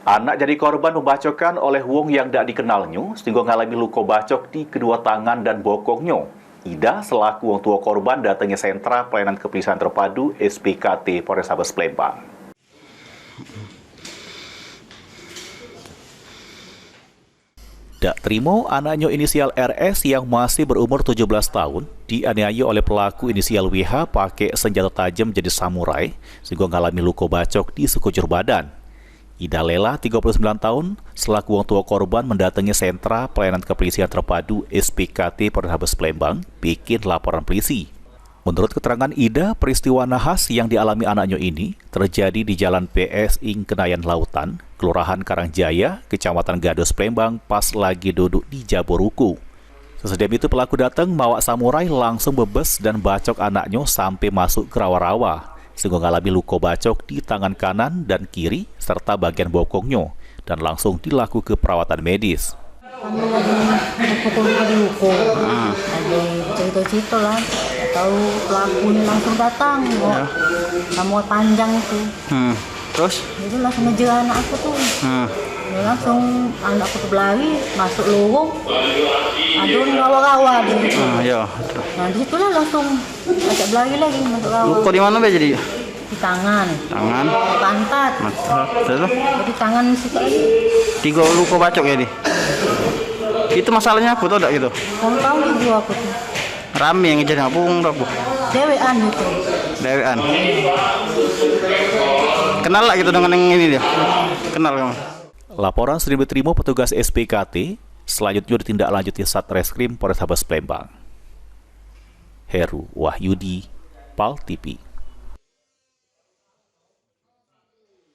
Anak jadi korban pembacokan oleh wong yang tidak dikenalnya sehingga mengalami luka bacok di kedua tangan dan bokongnya. Ida selaku wong tua korban datangnya sentra pelayanan kepolisian terpadu SPKT Polrestabes Palembang. Tak terima anaknya inisial RS yang masih berumur 17 tahun dianiaya oleh pelaku inisial WH pakai senjata tajam jadi samurai sehingga mengalami luka bacok di sekujur badan. Ida Lela, 39 tahun, selaku wong tua korban mendatangi sentra pelayanan kepolisian terpadu SPKT Polrestabes Palembang bikin laporan polisi. Menurut keterangan Ida, peristiwa nahas yang dialami anaknya ini terjadi di Jalan PS Ing Kenayan Lautan, Kelurahan Karangjaya, Kecamatan Gados, Palembang, pas lagi duduk di Jaboruku. Sesudah itu pelaku datang bawa samurai langsung bebes dan bacok anaknya sampai masuk ke rawa-rawa, sehingga mengalami luka bacok di tangan kanan dan kiri serta bagian bokongnya dan langsung dilakukan ke perawatan medis. Kami lagi pukul-pukul di hukum, ada cerita-cerita lah, tahu pelakunya langsung datang, rambut panjang itu. Terus? Jadi langsung ngejar anak aku tuh. Dia langsung anak aku tuh berlari, masuk lorong, ada rawa-rawa di situ. Nah di situ lah langsung ajak berlari lagi masuk rawa. Luka di mana be jadi? Di tangan. Tangan. Pantat. Terus? Jadi tangan situ lagi. 3 luka bacok ya di? Itu masalahnya apa tuh gitu? Kamu tahu juga aku tuh. Rame yang ngejar apa bu? Dewean gitu. Dewean. Kenal lah gitu dengan yang ini dia? Kenal kamu? Laporan sudah diterima petugas SPKT, selanjutnya ditindaklanjuti Satreskrim Polrestabes Palembang. Heru Wahyudi, PAL TV.